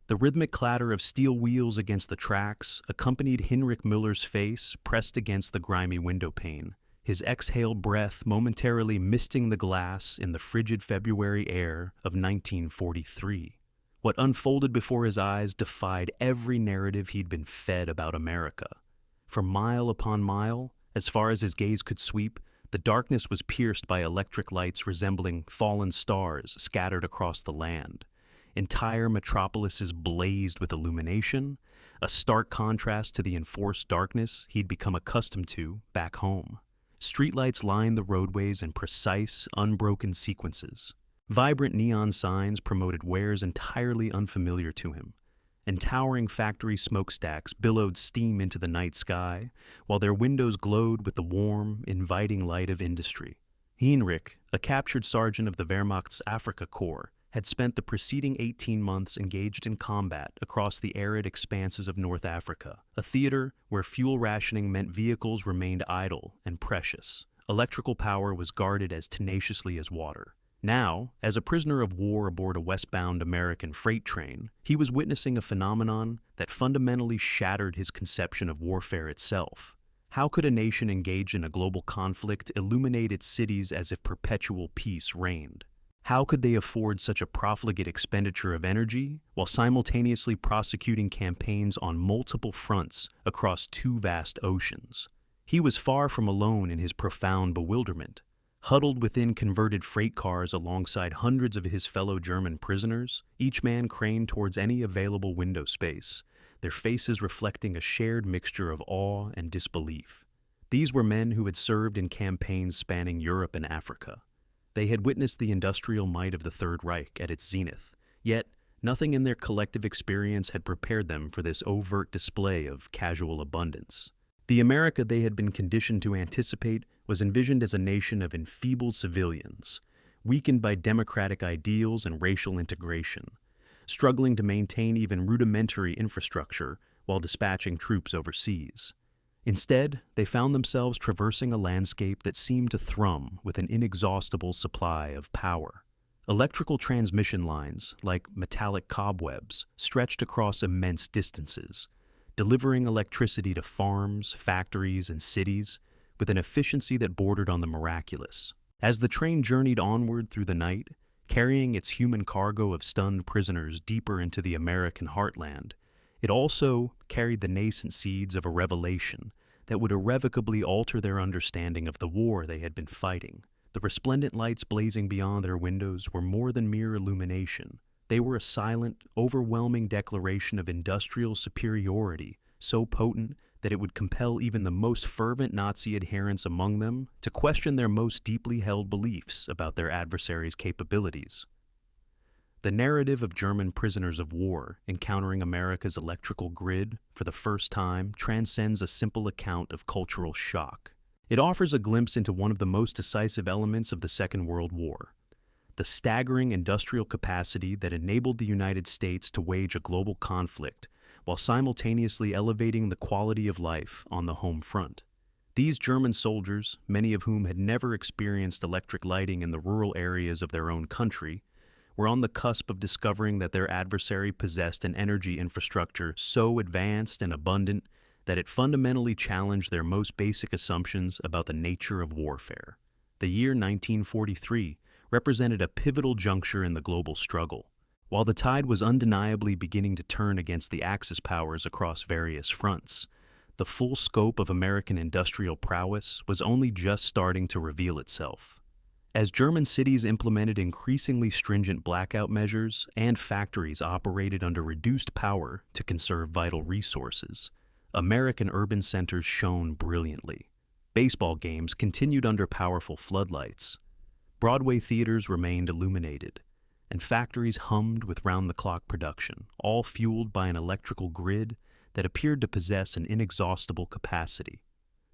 The rhythmic clatter of steel wheels against the tracks accompanied Heinrich Müller's face pressed against the grimy windowpane, his exhaled breath momentarily misting the glass in the frigid February air of 1943. What unfolded before his eyes defied every narrative he'd been fed about America. For mile upon mile, as far as his gaze could sweep, the darkness was pierced by electric lights resembling fallen stars scattered across the land. Entire metropolises blazed with illumination, a stark contrast to the enforced darkness he'd become accustomed to back home. Streetlights lined the roadways in precise, unbroken sequences. Vibrant neon signs promoted wares entirely unfamiliar to him, and towering factory smokestacks billowed steam into the night sky, while their windows glowed with the warm, inviting light of industry. Heinrich, a captured sergeant of the Wehrmacht's Afrika Corps, had spent the preceding 18 months engaged in combat across the arid expanses of North Africa, a theater where fuel rationing meant vehicles remained idle and precious. Electrical power was guarded as tenaciously as water. Now, as a prisoner of war aboard a westbound American freight train, he was witnessing a phenomenon that fundamentally shattered his conception of warfare itself. How could a nation engaged in a global conflict illuminate its cities as if perpetual peace reigned? How could they afford such a profligate expenditure of energy while simultaneously prosecuting campaigns on multiple fronts across two vast oceans? He was far from alone in his profound bewilderment. Huddled within converted freight cars alongside hundreds of his fellow German prisoners, each man craned towards any available window space, their faces reflecting a shared mixture of awe and disbelief. These were men who had served in campaigns spanning Europe and Africa. They had witnessed the industrial might of the Third Reich at its zenith, yet nothing in their collective experience had prepared them for this overt display of casual abundance. The America they had been conditioned to anticipate was envisioned as a nation of enfeebled civilians, weakened by democratic ideals and racial integration, struggling to maintain even rudimentary infrastructure while dispatching troops overseas. Instead, they found themselves traversing a landscape that seemed to thrum with an inexhaustible supply of power. Electrical transmission lines, like metallic cobwebs, stretched across immense distances, delivering electricity to farms, factories, and cities with an efficiency that bordered on the miraculous. As the train journeyed onward through the night, carrying its human cargo of stunned prisoners deeper into the American heartland, it also carried the nascent seeds of a revelation that would irrevocably alter their understanding of the war they had been fighting. The resplendent lights blazing beyond their windows were more than mere illumination. They were a silent, overwhelming declaration of industrial superiority, so potent that it would compel even the most fervent Nazi adherents among them to question their most deeply held beliefs about their adversaries' capabilities. The narrative of German prisoners of war encountering America's electrical grid for the first time transcends a simple account of cultural shock. It offers a glimpse into one of the most decisive elements of the Second World War, the staggering industrial capacity that enabled the United States to wage a global conflict while simultaneously elevating the quality of life on the home front. These German soldiers, many of whom had never experienced electric lighting in the rural areas of their own country, were on the cusp of discovering that their adversary possessed an energy infrastructure so advanced and abundant that it fundamentally challenged their most basic assumptions about the nature of warfare. The year 1943 represented a pivotal juncture in the global struggle. While the tide was undeniably beginning to turn against the Axis powers across various fronts, the full scope of American industrial prowess was only just starting to reveal itself. As German cities implemented increasingly stringent blackout measures and factories operated under reduced power to conserve vital resources, American urban centers shone brilliantly. Baseball games continued under powerful floodlights. Broadway theaters remained illuminated, and factories hummed with round-the-clock production, all fueled by an electrical grid that appeared to possess an inexhaustible capacity.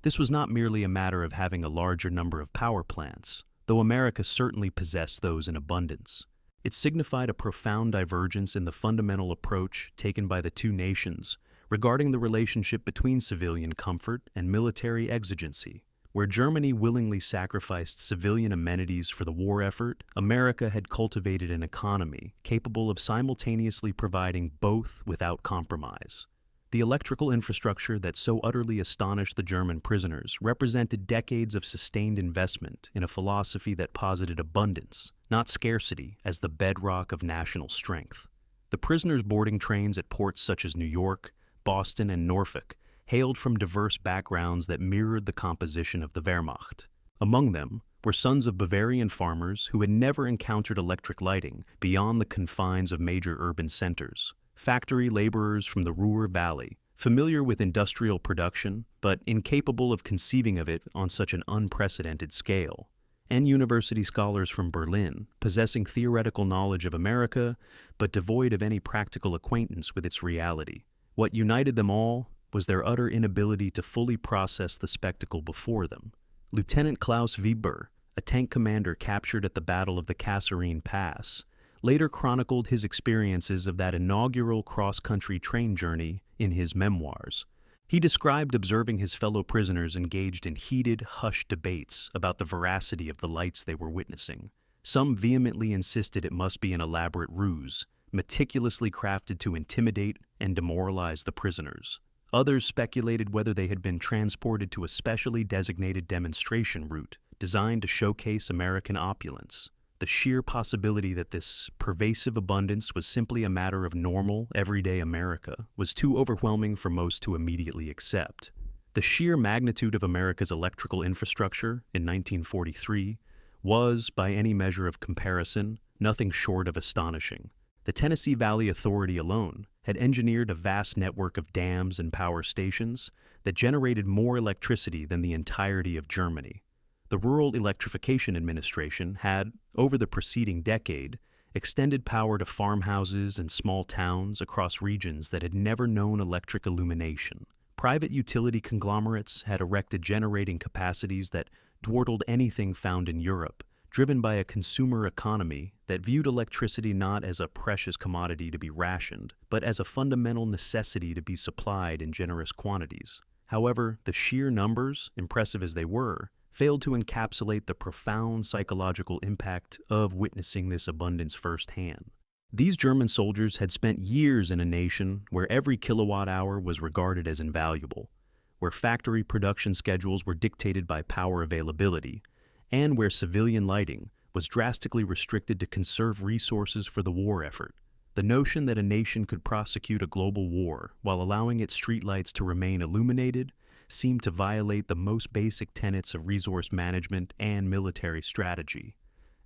This was not merely a matter of having a larger number of power plants, though America certainly possessed those in abundance. It signified a profound divergence in the fundamental approach taken by the two nations regarding the relationship between civilian comfort and military exigency. Where Germany willingly sacrificed civilian amenities for the war effort, America had cultivated an economy capable of simultaneously providing both without compromise. The electrical infrastructure that so utterly astonished the German prisoners represented decades of sustained investment in a philosophy that posited abundance, not scarcity, as the bedrock of national strength. The prisoners' boarding trains at ports such as New York, Boston, and Norfolk hailed from diverse backgrounds that mirrored the composition of the Wehrmacht. Among them were sons of Bavarian farmers who had never encountered electric lighting beyond the confines of major urban centers, factory laborers from the Ruhr Valley, familiar with industrial production but incapable of conceiving of it on such an unprecedented scale, and university scholars from Berlin, possessing theoretical knowledge of America but devoid of any practical acquaintance with its reality. What united them all was their utter inability to fully process the spectacle before them. Lieutenant Klaus Weber, a tank commander captured at the Battle of the Kasserine Pass, later chronicled his experiences of that inaugural cross-country train journey in his memoirs. He described observing his fellow prisoners engaged in heated, hushed debates about the veracity of the lights they were witnessing. Some vehemently insisted it must be an elaborate ruse, meticulously crafted to intimidate and demoralize the prisoners. Others speculated whether they had been transported to a specially designated demonstration route designed to showcase American opulence. The sheer possibility that this pervasive abundance was simply a matter of normal, everyday America was too overwhelming for most to immediately accept. The sheer magnitude of America's electrical infrastructure in 1943 was, by any measure of comparison, nothing short of astonishing. The Tennessee Valley Authority alone had engineered a vast network of dams and power stations that generated more electricity than the entirety of Germany. The Rural Electrification Administration had, over the preceding decade, extended power to farmhouses and small towns across regions that had never known electric illumination. Private utility conglomerates had erected generating capacities that dwarfed anything found in Europe, driven by a consumer economy that viewed electricity not as a precious commodity to be rationed, but as a fundamental necessity to be supplied in generous quantities. However, the sheer numbers, impressive as they were, failed to encapsulate the profound psychological impact of witnessing this abundance firsthand. These German soldiers had spent years in a nation where every kilowatt hour was regarded as invaluable, where factory production schedules were dictated by power availability, and where civilian lighting was drastically restricted to conserve resources for the war effort. The notion that a nation could prosecute a global war while allowing its streetlights to remain illuminated seemed to violate the most basic tenets of resource management and military strategy.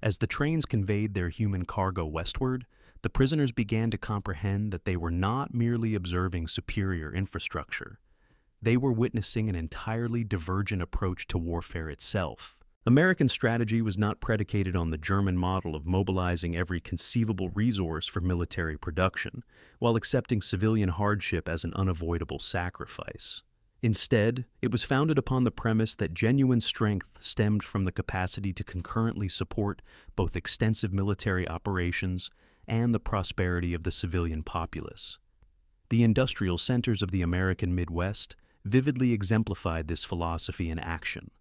As the trains conveyed their human cargo westward, the prisoners began to comprehend that they were not merely observing superior infrastructure. They were witnessing an entirely divergent approach to warfare itself. American strategy was not predicated on the German model of mobilizing every conceivable resource for military production, while accepting civilian hardship as an unavoidable sacrifice. Instead, it was founded upon the premise that genuine strength stemmed from the capacity to concurrently support both extensive military operations and the prosperity of the civilian populace. The industrial centers of the American Midwest vividly exemplified this philosophy in action.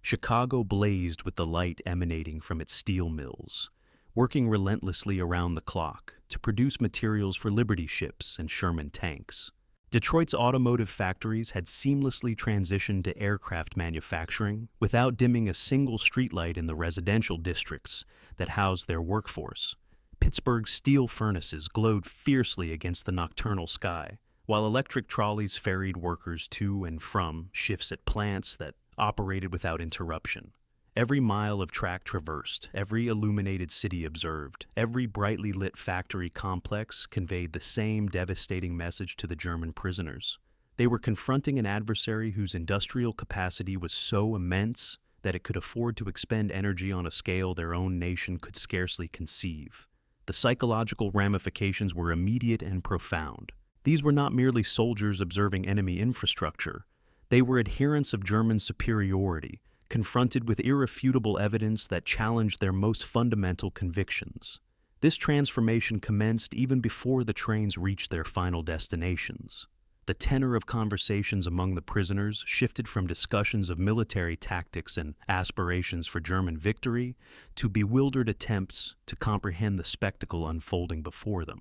Chicago blazed with the light emanating from its steel mills, working relentlessly around the clock to produce materials for Liberty ships and Sherman tanks. Detroit's automotive factories had seamlessly transitioned to aircraft manufacturing without dimming a single streetlight in the residential districts that housed their workforce. Pittsburgh's steel furnaces glowed fiercely against the nocturnal sky, while electric trolleys ferried workers to and from shifts at plants that operated without interruption. Every mile of track traversed, every illuminated city observed, every brightly lit factory complex conveyed the same devastating message to the German prisoners. They were confronting an adversary whose industrial capacity was so immense that it could afford to expend energy on a scale their own nation could scarcely conceive. The psychological ramifications were immediate and profound. These were not merely soldiers observing enemy infrastructure. They were adherents of German superiority, confronted with irrefutable evidence that challenged their most fundamental convictions. This transformation commenced even before the trains reached their final destinations. the tenor of conversations among the prisoners shifted from discussions of military tactics and aspirations for German victory to bewildered attempts to comprehend the spectacle unfolding before them.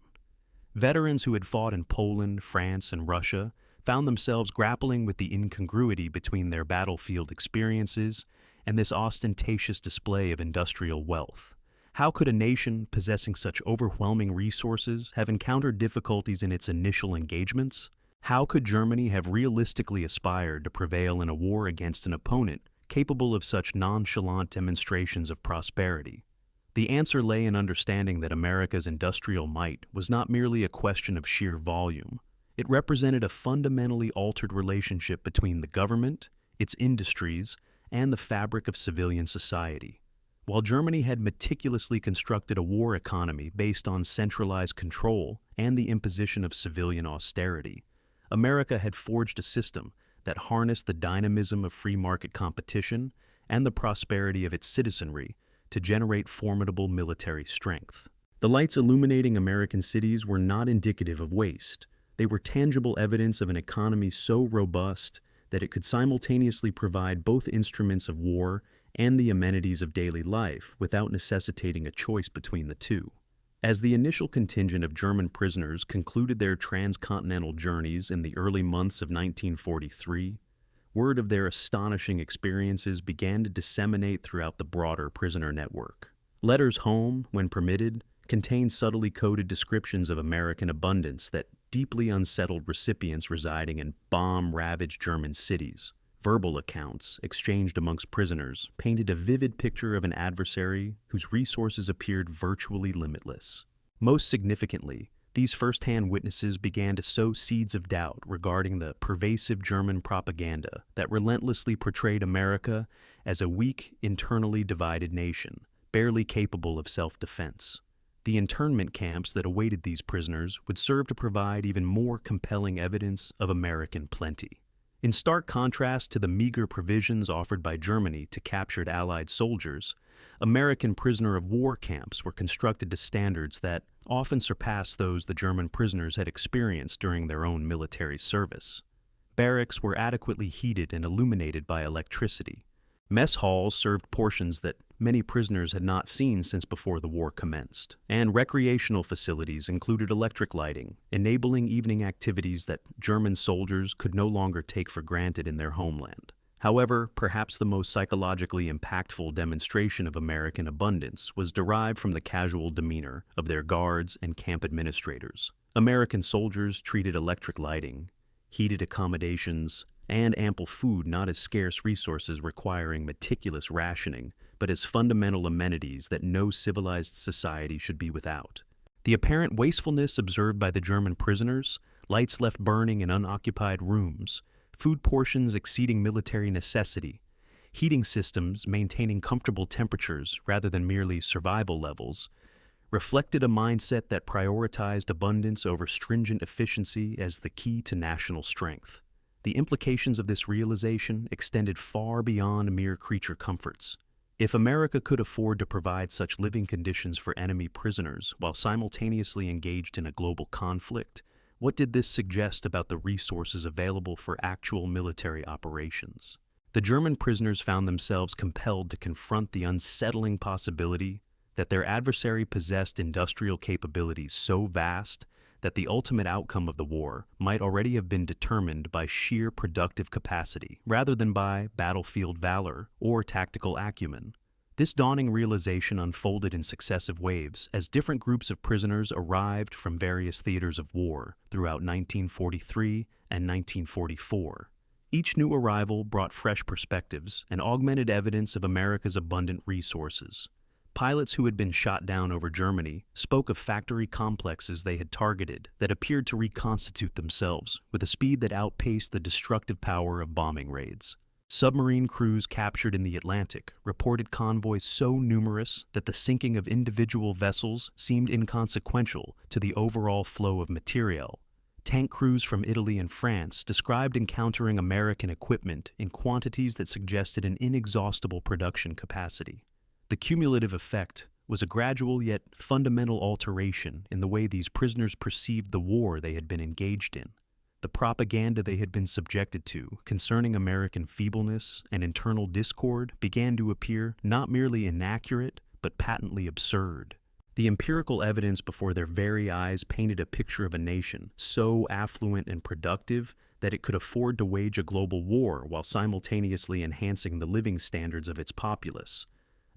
Veterans who had fought in Poland, France, and Russia found themselves grappling with the incongruity between their battlefield experiences and this ostentatious display of industrial wealth. How could a nation possessing such overwhelming resources have encountered difficulties in its initial engagements? How could Germany have realistically aspired to prevail in a war against an opponent capable of such nonchalant demonstrations of prosperity? The answer lay in understanding that America's industrial might was not merely a question of sheer volume. It represented a fundamentally altered relationship between the government, its industries, and the fabric of civilian society. While Germany had meticulously constructed a war economy based on centralized control and the imposition of civilian austerity, America had forged a system that harnessed the dynamism of free market competition and the prosperity of its citizenry to generate formidable military strength. The lights illuminating American cities were not indicative of waste. They were tangible evidence of an economy so robust that it could simultaneously provide both instruments of war and the amenities of daily life without necessitating a choice between the two. As the initial contingent of German prisoners concluded their transcontinental journeys in the early months of 1943, word of their astonishing experiences began to disseminate throughout the broader prisoner network. Letters home, when permitted, contained subtly coded descriptions of American abundance that deeply unsettled recipients residing in bomb-ravaged German cities. Verbal accounts, exchanged amongst prisoners, painted a vivid picture of an adversary whose resources appeared virtually limitless. Most significantly, these first-hand witnesses began to sow seeds of doubt regarding the pervasive German propaganda that relentlessly portrayed America as a weak, internally divided nation, barely capable of self-defense. The internment camps that awaited these prisoners would serve to provide even more compelling evidence of American plenty. In stark contrast to the meager provisions offered by Germany to captured Allied soldiers, American prisoner of war camps were constructed to standards that often surpassed those the German prisoners had experienced during their own military service. Barracks were adequately heated and illuminated by electricity. Mess halls served portions that many prisoners had not seen since before the war commenced, and recreational facilities included electric lighting, enabling evening activities that German soldiers could no longer take for granted in their homeland. However, perhaps the most psychologically impactful demonstration of American abundance was derived from the casual demeanor of their guards and camp administrators. American soldiers treated electric lighting, heated accommodations, and ample food not as scarce resources requiring meticulous rationing, but as fundamental amenities that no civilized society should be without. The apparent wastefulness observed by the German prisoners, lights left burning in unoccupied rooms, food portions exceeding military necessity, heating systems maintaining comfortable temperatures rather than merely survival levels, reflected a mindset that prioritized abundance over stringent efficiency as the key to national strength. The implications of this realization extended far beyond mere creature comforts. If America could afford to provide such living conditions for enemy prisoners while simultaneously engaged in a global conflict, what did this suggest about the resources available for actual military operations? The German prisoners found themselves compelled to confront the unsettling possibility that their adversary possessed industrial capabilities so vast that the ultimate outcome of the war might already have been determined by sheer productive capacity rather than by battlefield valor or tactical acumen. This dawning realization unfolded in successive waves as different groups of prisoners arrived from various theaters of war throughout 1943 and 1944. Each new arrival brought fresh perspectives and augmented evidence of America's abundant resources. Pilots who had been shot down over Germany spoke of factory complexes they had targeted that appeared to reconstitute themselves with a speed that outpaced the destructive power of bombing raids. Submarine crews captured in the Atlantic reported convoys so numerous that the sinking of individual vessels seemed inconsequential to the overall flow of materiel. Tank crews from Italy and France described encountering American equipment in quantities that suggested an inexhaustible production capacity. The cumulative effect was a gradual yet fundamental alteration in the way these prisoners perceived the war they had been engaged in. the propaganda they had been subjected to concerning American feebleness and internal discord began to appear not merely inaccurate, but patently absurd. The empirical evidence before their very eyes painted a picture of a nation so affluent and productive that it could afford to wage a global war while simultaneously enhancing the living standards of its populace,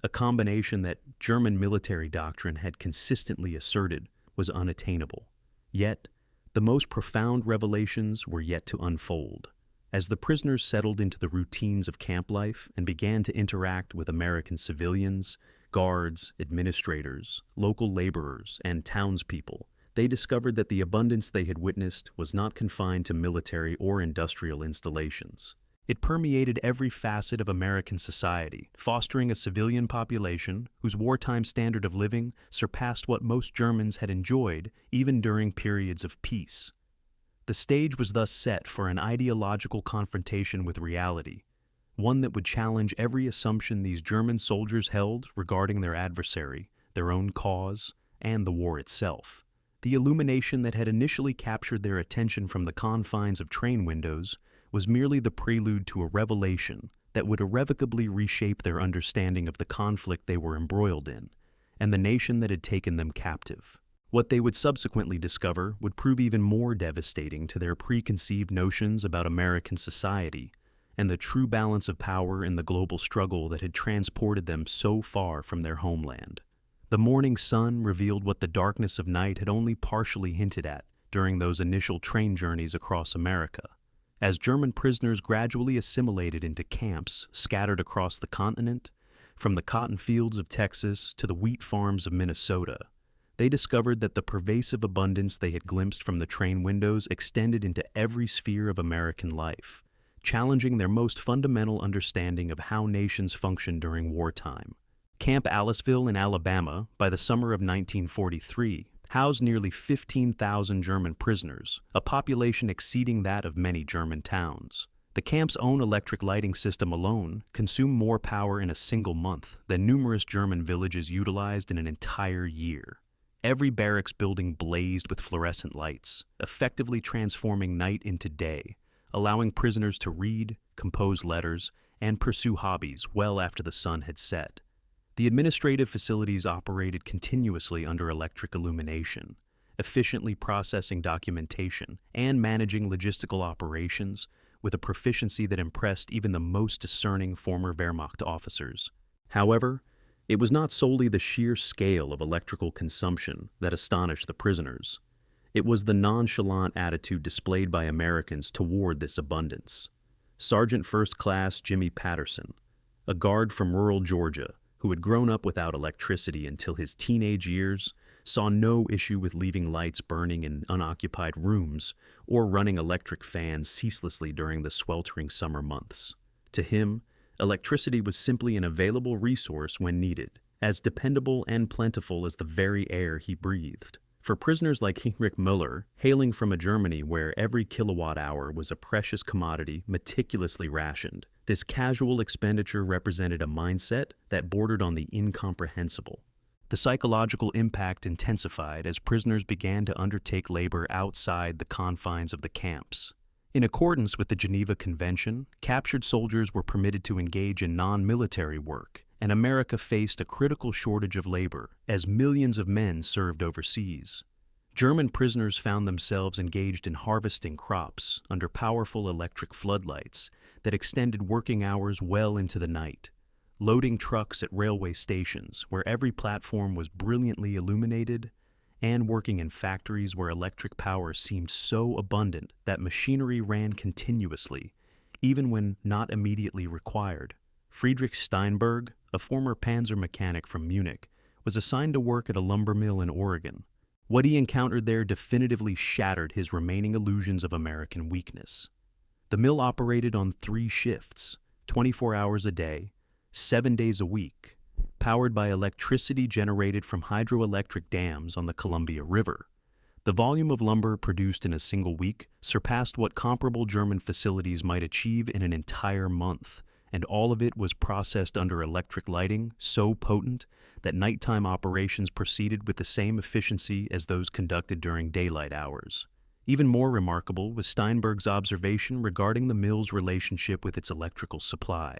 a combination that German military doctrine had consistently asserted was unattainable. Yet, the most profound revelations were yet to unfold. As the prisoners settled into the routines of camp life and began to interact with American civilians, guards, administrators, local laborers, and townspeople, they discovered that the abundance they had witnessed was not confined to military or industrial installations. It permeated every facet of American society, fostering a civilian population whose wartime standard of living surpassed what most Germans had enjoyed even during periods of peace. The stage was thus set for an ideological confrontation with reality, one that would challenge every assumption these German soldiers held regarding their adversary, their own cause, and the war itself. The illumination that had initially captured their attention from the confines of train windows was merely the prelude to a revelation that would irrevocably reshape their understanding of the conflict they were embroiled in, and the nation that had taken them captive. What they would subsequently discover would prove even more devastating to their preconceived notions about American society and the true balance of power in the global struggle that had transported them so far from their homeland. The morning sun revealed what the darkness of night had only partially hinted at during those initial train journeys across America. As German prisoners gradually assimilated into camps scattered across the continent, from the cotton fields of Texas to the wheat farms of Minnesota, they discovered that the pervasive abundance they had glimpsed from the train windows extended into every sphere of American life, challenging their most fundamental understanding of how nations function during wartime. Camp Aliceville in Alabama, by the summer of 1943, housed nearly 15,000 German prisoners, a population exceeding that of many German towns. The camp's own electric lighting system alone consumed more power in a single month than numerous German villages utilized in an entire year. Every barracks building blazed with fluorescent lights, effectively transforming night into day, allowing prisoners to read, compose letters, and pursue hobbies well after the sun had set. The administrative facilities operated continuously under electric illumination, efficiently processing documentation and managing logistical operations with a proficiency that impressed even the most discerning former Wehrmacht officers. However, it was not solely the sheer scale of electrical consumption that astonished the prisoners. It was the nonchalant attitude displayed by Americans toward this abundance. Sergeant First Class Jimmy Patterson, a guard from rural Georgia who had grown up without electricity until his teenage years, saw no issue with leaving lights burning in unoccupied rooms or running electric fans ceaselessly during the sweltering summer months. To him, electricity was simply an available resource when needed, as dependable and plentiful as the very air he breathed. For prisoners like Heinrich Müller, hailing from a Germany where every kilowatt-hour was a precious commodity meticulously rationed, this casual expenditure represented a mindset that bordered on the incomprehensible. The psychological impact intensified as prisoners began to undertake labor outside the confines of the camps. In accordance with the Geneva Convention, captured soldiers were permitted to engage in non-military work, and America faced a critical shortage of labor as millions of men served overseas. German prisoners found themselves engaged in harvesting crops under powerful electric floodlights that extended working hours well into the night, loading trucks at railway stations where every platform was brilliantly illuminated, and working in factories where electric power seemed so abundant that machinery ran continuously, even when not immediately required. Friedrich Steinberg, a former panzer mechanic from Munich, was assigned to work at a lumber mill in Oregon. What he encountered there definitively shattered his remaining illusions of American weakness. The mill operated on 3 shifts, 24 hours a day, 7 days a week, powered by electricity generated from hydroelectric dams on the Columbia River. The volume of lumber produced in a single week surpassed what comparable German facilities might achieve in an entire month, and all of it was processed under electric lighting so potent that nighttime operations proceeded with the same efficiency as those conducted during daylight hours. Even more remarkable was Steinberg's observation regarding the mill's relationship with its electrical supply.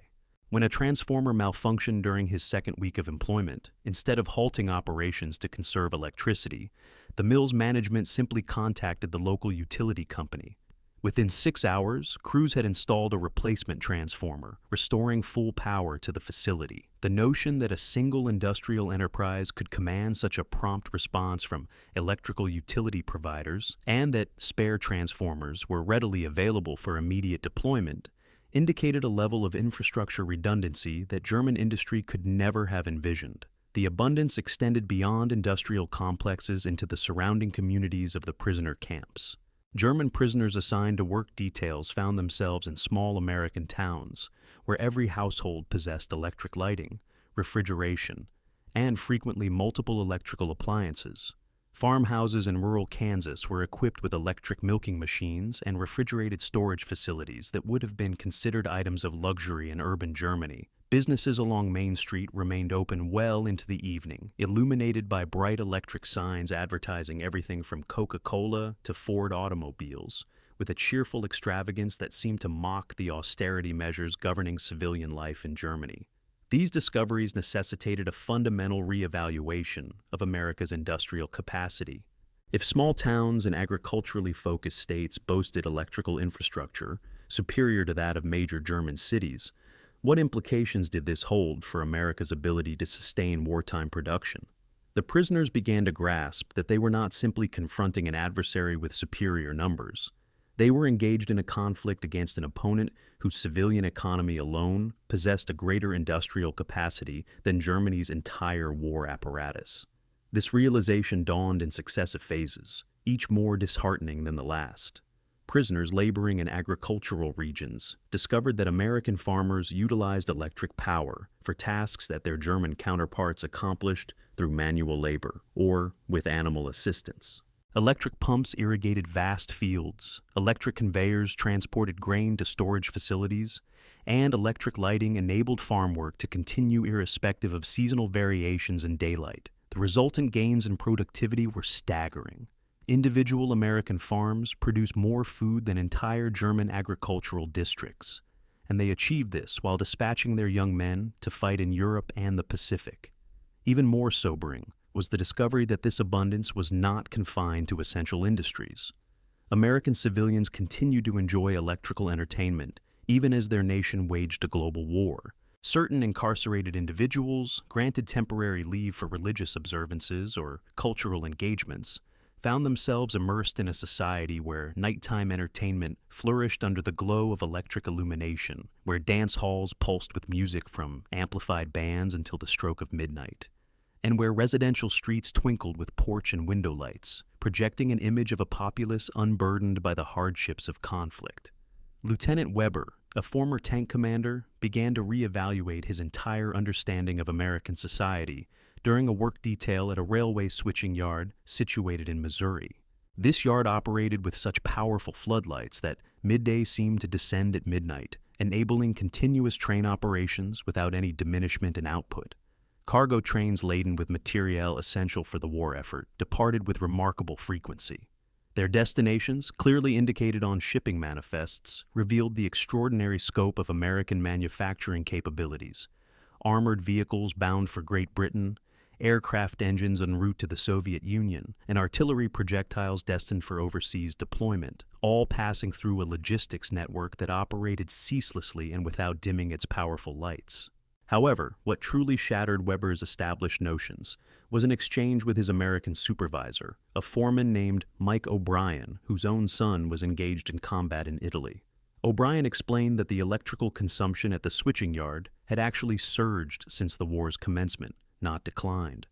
When a transformer malfunctioned during his second week of employment, instead of halting operations to conserve electricity, the mill's management simply contacted the local utility company. Within 6 hours, crews had installed a replacement transformer, restoring full power to the facility. The notion that a single industrial enterprise could command such a prompt response from electrical utility providers, and that spare transformers were readily available for immediate deployment, indicated a level of infrastructure redundancy that German industry could never have envisioned. The abundance extended beyond industrial complexes into the surrounding communities of the prisoner camps. German prisoners assigned to work details found themselves in small American towns, where every household possessed electric lighting, refrigeration, and frequently multiple electrical appliances. Farmhouses in rural Kansas were equipped with electric milking machines and refrigerated storage facilities that would have been considered items of luxury in urban Germany. Businesses along Main Street remained open well into the evening, illuminated by bright electric signs advertising everything from Coca-Cola to Ford automobiles, with a cheerful extravagance that seemed to mock the austerity measures governing civilian life in Germany. These discoveries necessitated a fundamental reevaluation of America's industrial capacity. If small towns and agriculturally focused states boasted electrical infrastructure superior to that of major German cities, what implications did this hold for America's ability to sustain wartime production? The prisoners began to grasp that they were not simply confronting an adversary with superior numbers. They were engaged in a conflict against an opponent whose civilian economy alone possessed a greater industrial capacity than Germany's entire war apparatus. This realization dawned in successive phases, each more disheartening than the last. Prisoners laboring in agricultural regions discovered that American farmers utilized electric power for tasks that their German counterparts accomplished through manual labor or with animal assistance. Electric pumps irrigated vast fields, electric conveyors transported grain to storage facilities, and electric lighting enabled farm work to continue irrespective of seasonal variations in daylight. The resultant gains in productivity were staggering. Individual American farms produced more food than entire German agricultural districts, and they achieved this while dispatching their young men to fight in Europe and the Pacific. Even more sobering was the discovery that this abundance was not confined to essential industries. American civilians continued to enjoy electrical entertainment, even as their nation waged a global war. Certain incarcerated individuals, granted temporary leave for religious observances or cultural engagements, found themselves immersed in a society where nighttime entertainment flourished under the glow of electric illumination, where dance halls pulsed with music from amplified bands until the stroke of midnight, and where residential streets twinkled with porch and window lights, projecting an image of a populace unburdened by the hardships of conflict. Lieutenant Weber, a former tank commander, began to reevaluate his entire understanding of American society during a work detail at a railway switching yard situated in Missouri. This yard operated with such powerful floodlights that midday seemed to descend at midnight, enabling continuous train operations without any diminishment in output. Cargo trains laden with materiel essential for the war effort departed with remarkable frequency. Their destinations, clearly indicated on shipping manifests, revealed the extraordinary scope of American manufacturing capabilities. Armored vehicles bound for Great Britain, aircraft engines en route to the Soviet Union, and artillery projectiles destined for overseas deployment, all passing through a logistics network that operated ceaselessly and without dimming its powerful lights. However, what truly shattered Weber's established notions was an exchange with his American supervisor, a foreman named Mike O'Brien, whose own son was engaged in combat in Italy. O'Brien explained that the electrical consumption at the switching yard had actually surged since the war's commencement, not declined.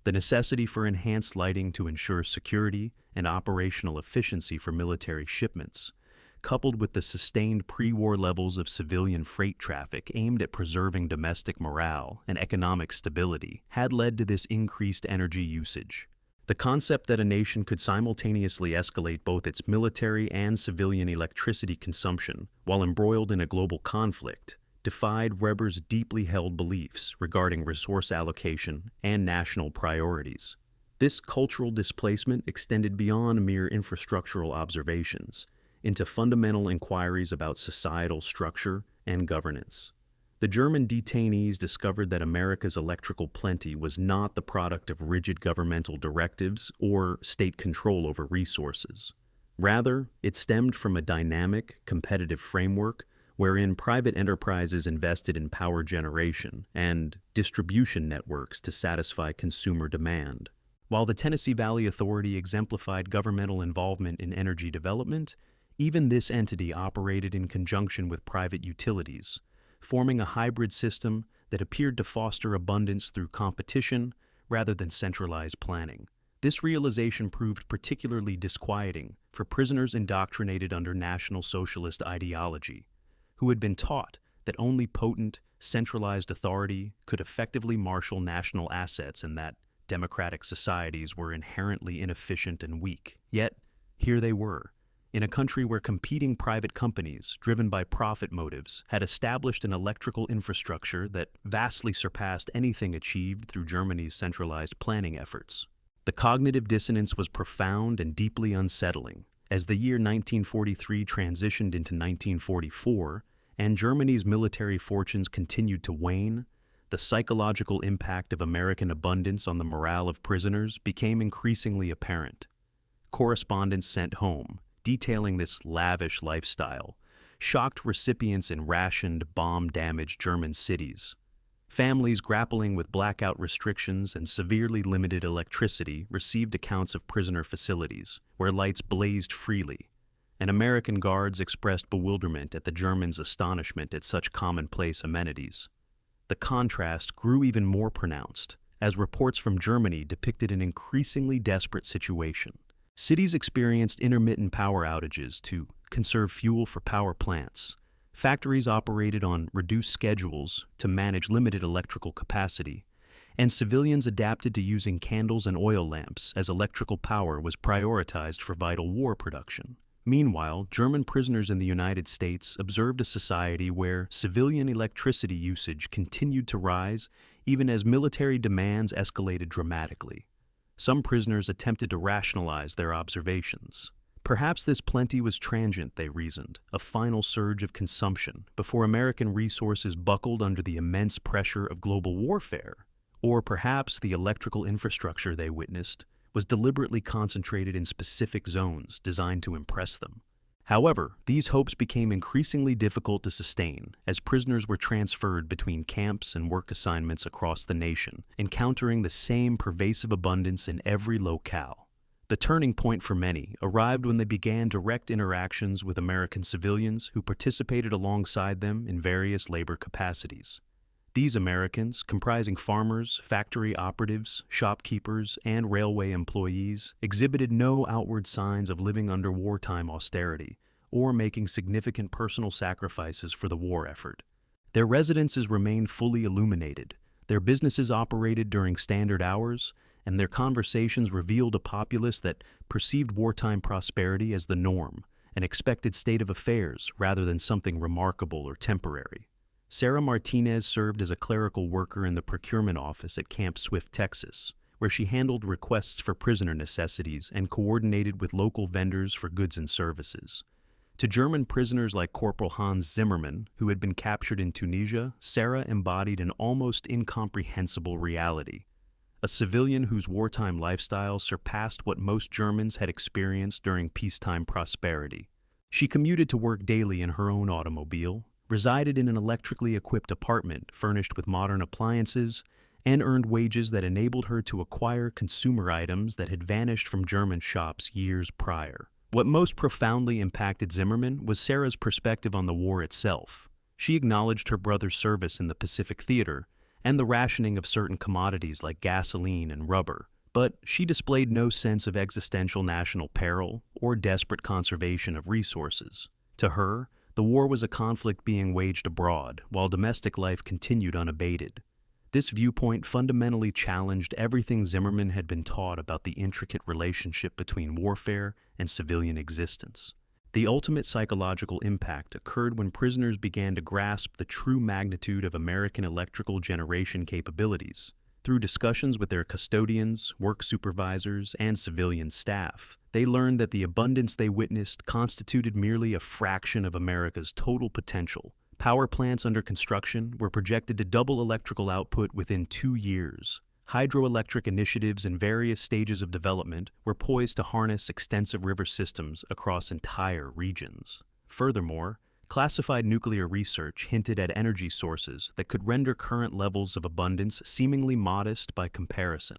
The necessity for enhanced lighting to ensure security and operational efficiency for military shipments, coupled with the sustained pre-war levels of civilian freight traffic aimed at preserving domestic morale and economic stability, had led to this increased energy usage. The concept that a nation could simultaneously escalate both its military and civilian electricity consumption while embroiled in a global conflict defied Weber's deeply held beliefs regarding resource allocation and national priorities. This cultural displacement extended beyond mere infrastructural observations into fundamental inquiries about societal structure and governance. The German detainees discovered that America's electrical plenty was not the product of rigid governmental directives or state control over resources. Rather, it stemmed from a dynamic, competitive framework wherein private enterprises invested in power generation and distribution networks to satisfy consumer demand. While the Tennessee Valley Authority exemplified governmental involvement in energy development, even this entity operated in conjunction with private utilities, forming a hybrid system that appeared to foster abundance through competition rather than centralized planning. This realization proved particularly disquieting for prisoners indoctrinated under National Socialist ideology, who had been taught that only potent, centralized authority could effectively marshal national assets and that democratic societies were inherently inefficient and weak. Yet, here they were, in a country where competing private companies, driven by profit motives, had established an electrical infrastructure that vastly surpassed anything achieved through Germany's centralized planning efforts. The cognitive dissonance was profound and deeply unsettling. As the year 1943 transitioned into 1944, and Germany's military fortunes continued to wane, the psychological impact of American abundance on the morale of prisoners became increasingly apparent. Correspondents sent home, detailing this lavish lifestyle, shocked recipients in rationed, bomb-damaged German cities. Families grappling with blackout restrictions and severely limited electricity received accounts of prisoner facilities, where lights blazed freely, and American guards expressed bewilderment at the Germans' astonishment at such commonplace amenities. The contrast grew even more pronounced, as reports from Germany depicted an increasingly desperate situation. Cities experienced intermittent power outages to conserve fuel for power plants. Factories operated on reduced schedules to manage limited electrical capacity, and civilians adapted to using candles and oil lamps as electrical power was prioritized for vital war production. Meanwhile, German prisoners in the United States observed a society where civilian electricity usage continued to rise even as military demands escalated dramatically. Some prisoners attempted to rationalize their observations. Perhaps this plenty was transient, they reasoned, a final surge of consumption before American resources buckled under the immense pressure of global warfare. Or perhaps the electrical infrastructure they witnessed was deliberately concentrated in specific zones designed to impress them. However, these hopes became increasingly difficult to sustain as prisoners were transferred between camps and work assignments across the nation, encountering the same pervasive abundance in every locale. The turning point for many arrived when they began direct interactions with American civilians who participated alongside them in various labor capacities. These Americans, comprising farmers, factory operatives, shopkeepers, and railway employees, exhibited no outward signs of living under wartime austerity or making significant personal sacrifices for the war effort. Their residences remained fully illuminated, their businesses operated during standard hours, and their conversations revealed a populace that perceived wartime prosperity as the norm, an expected state of affairs rather than something remarkable or temporary. Sarah Martinez served as a clerical worker in the procurement office at Camp Swift, Texas, where she handled requests for prisoner necessities and coordinated with local vendors for goods and services. To German prisoners like Corporal Hans Zimmermann, who had been captured in Tunisia, Sarah embodied an almost incomprehensible reality. A civilian whose wartime lifestyle surpassed what most Germans had experienced during peacetime prosperity. She commuted to work daily in her own automobile, resided in an electrically equipped apartment furnished with modern appliances, and earned wages that enabled her to acquire consumer items that had vanished from German shops years prior. What most profoundly impacted Zimmermann was Sarah's perspective on the war itself. She acknowledged her brother's service in the Pacific Theater and the rationing of certain commodities like gasoline and rubber, but she displayed no sense of existential national peril or desperate conservation of resources. To her, the war was a conflict being waged abroad, while domestic life continued unabated. This viewpoint fundamentally challenged everything Zimmermann had been taught about the intricate relationship between warfare and civilian existence. The ultimate psychological impact occurred when prisoners began to grasp the true magnitude of American electrical generation capabilities. Through discussions with their custodians, work supervisors, and civilian staff, they learned that the abundance they witnessed constituted merely a fraction of America's total potential. Power plants under construction were projected to double electrical output within 2 years. Hydroelectric initiatives in various stages of development were poised to harness extensive river systems across entire regions. Furthermore, classified nuclear research hinted at energy sources that could render current levels of abundance seemingly modest by comparison.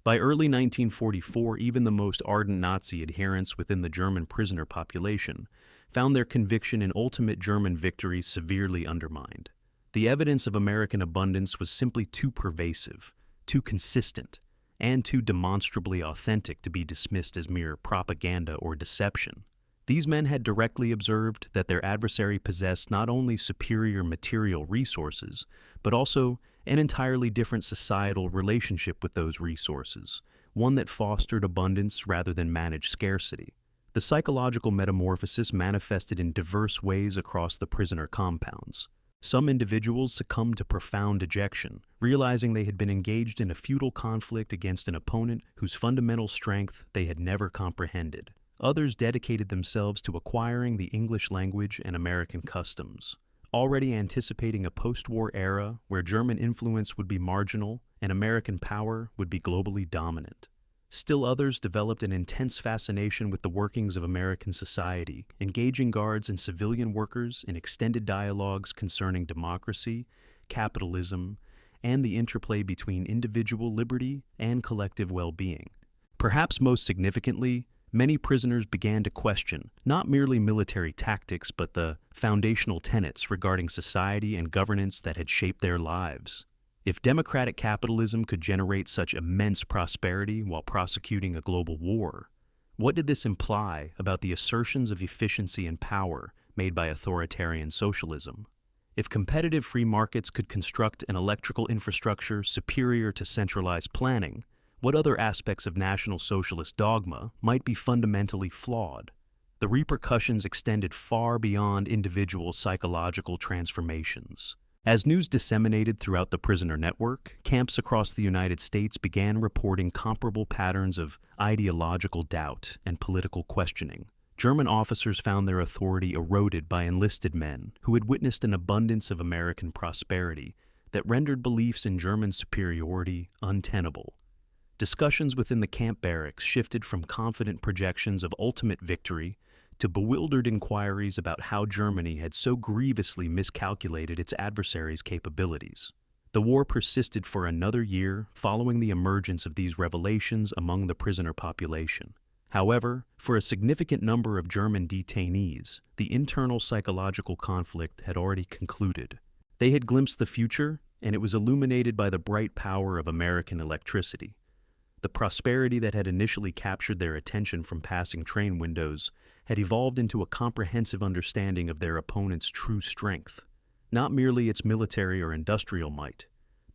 By early 1944, even the most ardent Nazi adherents within the German prisoner population found their conviction in ultimate German victory severely undermined. The evidence of American abundance was simply too pervasive, too consistent, and too demonstrably authentic to be dismissed as mere propaganda or deception. These men had directly observed that their adversary possessed not only superior material resources, but also an entirely different societal relationship with those resources, one that fostered abundance rather than managed scarcity. The psychological metamorphosis manifested in diverse ways across the prisoner compounds. Some individuals succumbed to profound dejection, realizing they had been engaged in a futile conflict against an opponent whose fundamental strength they had never comprehended. Others dedicated themselves to acquiring the English language and American customs, already anticipating a post-war era where German influence would be marginal and American power would be globally dominant. Still others developed an intense fascination with the workings of American society, engaging guards and civilian workers in extended dialogues concerning democracy, capitalism, and the interplay between individual liberty and collective well-being. Perhaps most significantly, many prisoners began to question not merely military tactics, but the foundational tenets regarding society and governance that had shaped their lives. If democratic capitalism could generate such immense prosperity while prosecuting a global war, what did this imply about the assertions of efficiency and power made by authoritarian socialism? If competitive free markets could construct an electrical infrastructure superior to centralized planning, what other aspects of National Socialist dogma might be fundamentally flawed? The repercussions extended far beyond individual psychological transformations. As news disseminated throughout the prisoner network, camps across the United States began reporting comparable patterns of ideological doubt and political questioning. German officers found their authority eroded by enlisted men who had witnessed an abundance of American prosperity that rendered beliefs in German superiority untenable. Discussions within the camp barracks shifted from confident projections of ultimate victory to bewildered inquiries about how Germany had so grievously miscalculated its adversary's capabilities. The war persisted for another year following the emergence of these revelations among the prisoner population. However, for a significant number of German detainees, the internal psychological conflict had already concluded. They had glimpsed the future, and it was illuminated by the bright power of American electricity. The prosperity that had initially captured their attention from passing train windows had evolved into a comprehensive understanding of their opponent's true strength, not merely its military or industrial might,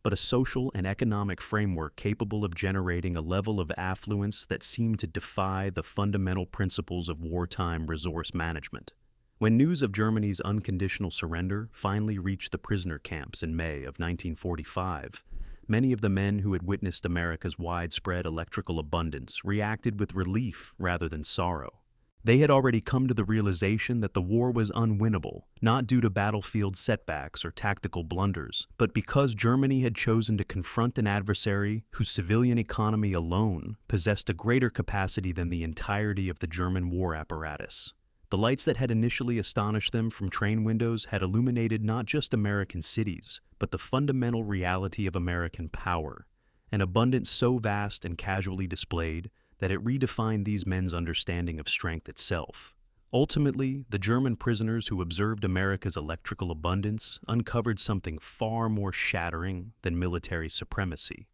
but a social and economic framework capable of generating a level of affluence that seemed to defy the fundamental principles of wartime resource management. When news of Germany's unconditional surrender finally reached the prisoner camps in May of 1945, many of the men who had witnessed America's widespread electrical abundance reacted with relief rather than sorrow. They had already come to the realization that the war was unwinnable, not due to battlefield setbacks or tactical blunders, but because Germany had chosen to confront an adversary whose civilian economy alone possessed a greater capacity than the entirety of the German war apparatus. The lights that had initially astonished them from train windows had illuminated not just American cities, but the fundamental reality of American power, an abundance so vast and casually displayed that it redefined these men's understanding of strength itself. Ultimately, the German prisoners who observed America's electrical abundance uncovered something far more shattering than military supremacy.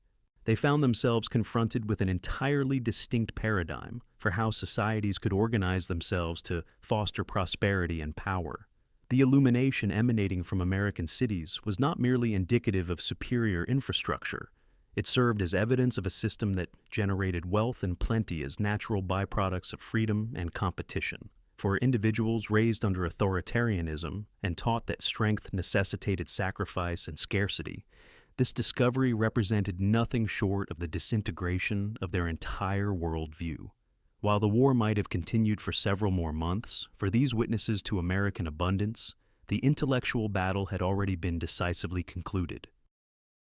They found themselves confronted with an entirely distinct paradigm for how societies could organize themselves to foster prosperity and power. The illumination emanating from American cities was not merely indicative of superior infrastructure. It served as evidence of a system that generated wealth and plenty as natural byproducts of freedom and competition. For individuals raised under authoritarianism and taught that strength necessitated sacrifice and scarcity, This discovery represented nothing short of the disintegration of their entire worldview. While the war might have continued for several more months, for these witnesses to American abundance, the intellectual battle had already been decisively concluded.